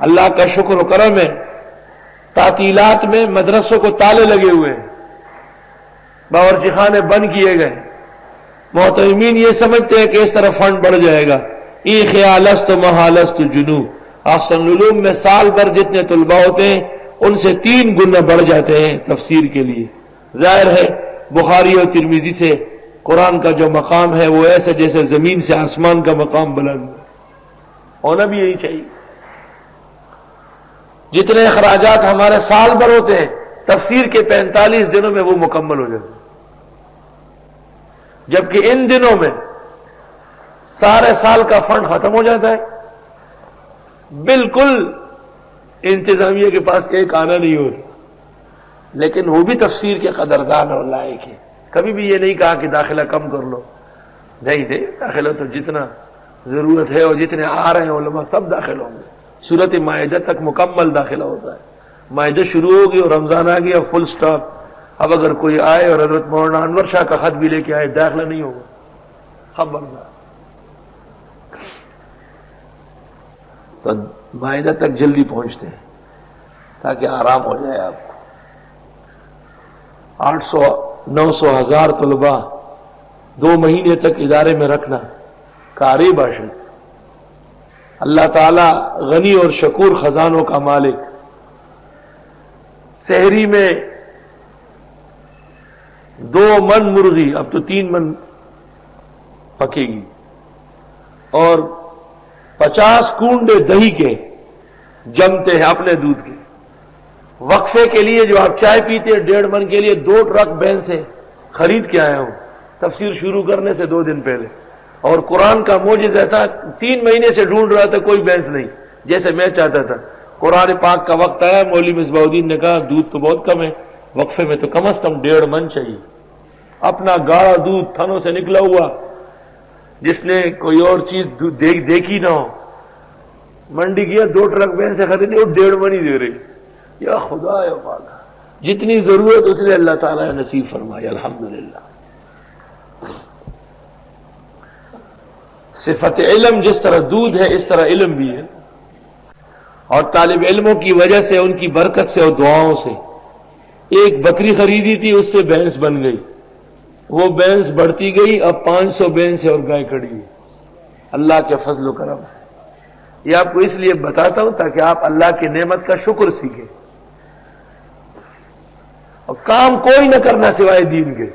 اللہ کا شکر و کرم ہے، تعطیلات میں مدرسوں کو تالے لگے ہوئے ہیں، باورچی خانے بند کیے گئے، محترمین یہ سمجھتے ہیں کہ اس طرح فنڈ بڑھ جائے گا، ای خیالست محالست جنو، احسن العلوم میں سال بھر جتنے طلباء ہوتے ہیں ان سے 3 گنا بڑھ جاتے ہیں تفسیر کے لیے۔ ظاہر ہے بخاری اور ترمذی سے قرآن کا جو مقام ہے وہ ایسا جیسے زمین سے آسمان کا مقام بلند ہونا بھی یہی چاہیے۔ جتنے اخراجات ہمارے سال بھر ہوتے ہیں تفسیر کے 45 دنوں میں وہ مکمل ہو جاتے ہیں، جبکہ ان دنوں میں سارے سال کا فنڈ ختم ہو جاتا ہے، بالکل انتظامیہ کے پاس ایک آنا نہیں ہوتا، لیکن وہ بھی تفسیر کے قدردان اور لائق ہے۔ کبھی بھی یہ نہیں کہا کہ داخلہ کم کر لو، نہیں داخلہ تو جتنا ضرورت ہے اور جتنے آ رہے ہیں علماء سب داخل ہوں گے۔ سورۃ مائدہ تک مکمل داخلہ ہوتا ہے، مائدہ شروع ہوگی اور رمضان آ گیا فل سٹاپ۔ اب اگر کوئی آئے اور حضرت مولانا انور شاہ کا خط بھی لے کے آئے داخلہ نہیں ہوگا، خبردار۔ تو مائدہ تک جلدی پہنچتے ہیں تاکہ آرام ہو جائے آپ کو۔ 800 900 ہزار طلباء 2 مہینے تک ادارے میں رکھنا کاری باشد۔ اللہ تعالی غنی اور شکور خزانوں کا مالک، سحری میں 2 من مرغی اب تو 3 من پکے گی، اور 50 کنڈے دہی کے جمتے ہیں اپنے دودھ کے۔ وقفے کے لیے جو آپ چائے پیتے ہیں 1.5 من کے لیے 2 ٹرک بین سے خرید کے آیا ہوں تفسیر شروع کرنے سے 2 دن پہلے، اور قرآن کا معجزہ تھا، 3 مہینے سے ڈھونڈ رہا تھا کوئی بینس نہیں جیسے میں چاہتا تھا۔ قرآن پاک کا وقت آیا، مولوی مصباح الدین نے کہا دودھ تو بہت کم ہے، وقفے میں تو کم از کم 1.5 من چاہیے۔ اپنا گاڑا دودھ تھنوں سے نکلا ہوا، جس نے کوئی اور چیز دیکھی نہ ہو، منڈی کیا 2 ٹرک بین سے خریدے، وہ 1.5 من ہی دے رہی۔ یا خدا یا پاک، جتنی ضرورت اتنے اللہ تعالیٰ نے نصیب فرمائی، الحمدللہ۔ صفت علم جس طرح دودھ ہے اس طرح علم بھی ہے، اور طالب علموں کی وجہ سے، ان کی برکت سے اور دعاؤں سے، ایک بکری خریدی تھی اس سے بھینس بن گئی، وہ بھینس بڑھتی گئی، اب 500 بھینس اور گائے کھڑی ہے، اللہ کے فضل و کرم سے۔ یہ آپ کو اس لیے بتاتا ہوں تاکہ آپ اللہ کی نعمت کا شکر سیکھیں، اور کام کوئی نہ کرنا سوائے دین کے،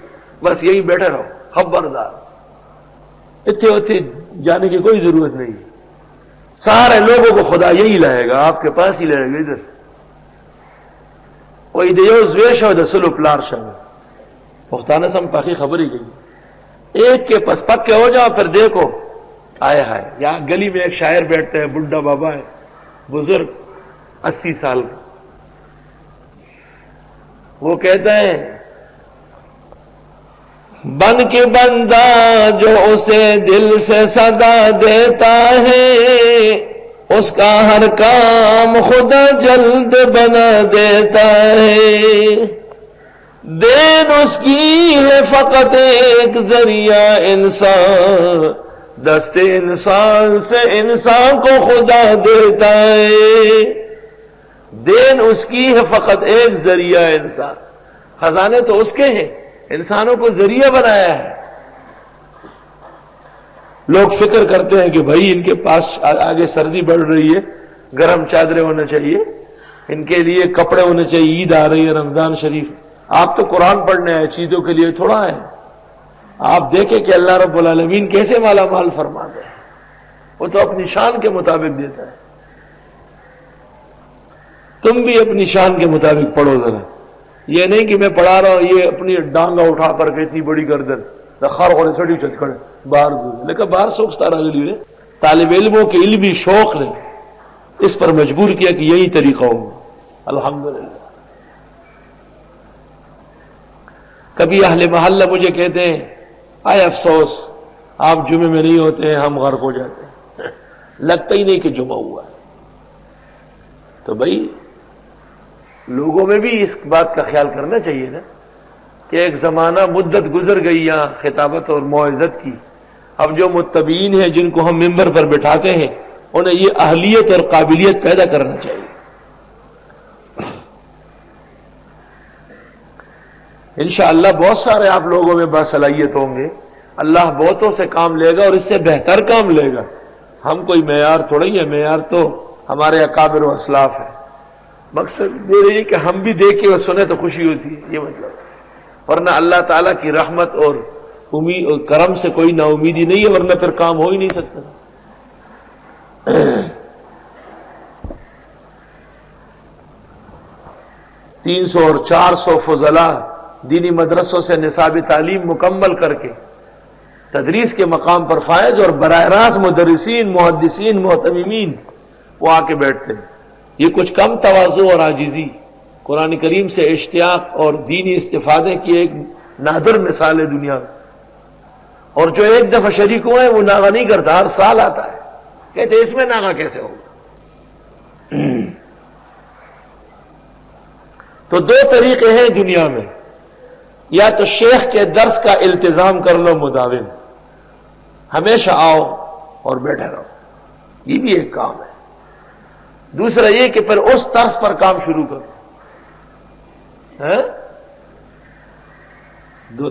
بس یہی بیٹھے رہو، خبردار اتنے جانے کی کوئی ضرورت نہیں ہے۔ سارے لوگوں کو خدا یہی لائے گا، آپ کے پاس ہی لائے گا۔ ادھر وہ دیوز ویش ہو سلو پلار شاہ پختانہ سم پاکی خبر ہی گئی، ایک کے پس پکے ہو جاؤ پھر دیکھو۔ آئے ہائے، یہاں گلی میں ایک شاعر بیٹھتا ہے، بڈھا بابا ہے، بزرگ 80 سال کا، وہ کہتا ہے بن کے بندہ جو اسے دل سے صدا دیتا ہے، اس کا ہر کام خدا جلد بنا دیتا ہے۔ دین اس کی ہے فقط ایک ذریعہ انسان، دست انسان سے انسان کو خدا دیتا ہے۔ دین اس کی ہے فقط ایک ذریعہ انسان، خزانے تو اس کے ہیں، انسانوں کو ذریعہ بنایا ہے۔ لوگ فکر کرتے ہیں کہ بھائی ان کے پاس آگے سردی بڑھ رہی ہے، گرم چادریں ہونا چاہیے، ان کے لیے کپڑے ہونے چاہیے، عید آ رہی ہے، رمضان شریف۔ آپ تو قرآن پڑھنے آئے، چیزوں کے لیے تھوڑا ہے۔ آپ دیکھیں کہ اللہ رب العالمین کیسے مالا مال فرماتا ہے، وہ تو اپنی شان کے مطابق دیتا ہے۔ تم بھی اپنی شان کے مطابق پڑھو ذرا، یہ نہیں کہ میں پڑھا رہا ہوں یہ اپنی ڈانگا اٹھا کر کے اتنی بڑی گردن خر ہونے سڑی چت کھڑے باہر دور، لیکن باہر سوکھتا رہ گئی۔ طالب علموں کے علمی شوق نے اس پر مجبور کیا کہ یہی طریقہ ہو، الحمدللہ۔ کبھی اہل محلہ مجھے کہتے ہیں آئے افسوس آپ جمعے میں نہیں ہوتے ہیں، ہم غرق ہو جاتے ہیں، لگتا ہی نہیں کہ جمعہ ہوا ہے۔ تو بھائی لوگوں میں بھی اس بات کا خیال کرنا چاہیے نا کہ ایک زمانہ مدت گزر گئی یہاں خطابت اور موعظت کی، اب جو متبعین ہیں جن کو ہم ممبر پر بٹھاتے ہیں انہیں یہ اہلیت اور قابلیت پیدا کرنا چاہیے. انشاءاللہ بہت سارے آپ لوگوں میں باصلاحیت ہوں گے. اللہ بہتوں سے کام لے گا اور اس سے بہتر کام لے گا. ہم کوئی معیار تھوڑی ہے، معیار تو ہمارے اکابر و اسلاف ہے. مقصد یہ ہے کہ ہم بھی دیکھیں اور سنیں تو خوشی ہوتی ہے، یہ مطلب. ورنہ اللہ تعالیٰ کی رحمت اور امید اور کرم سے کوئی نا امیدی نہیں ہے، ورنہ پھر کام ہو ہی نہیں سکتا. 300 اور 400 فضلاء دینی مدرسوں سے نصاب تعلیم مکمل کر کے تدریس کے مقام پر فائز اور براہ راست مدرسین، محدثین، معتممین وہ آ کے بیٹھتے ہیں. یہ کچھ کم تواضع اور عاجزی، قرآن کریم سے اشتیاق اور دینی استفادے کی ایک نادر مثال ہے دنیا میں. اور جو ایک دفعہ شریک ہوا ہے وہ ناغہ نہیں کرتا، ہر سال آتا ہے. کہتے اس میں ناغہ کیسے ہوگا؟ تو دو طریقے ہیں دنیا میں، یا تو شیخ کے درس کا التزام کر لو مداوم، ہمیشہ آؤ اور بیٹھے رہو، یہ بھی ایک کام ہے. دوسرا یہ کہ پھر اس طرز پر کام شروع کرو.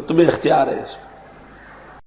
تمہیں اختیار ہے اس میں.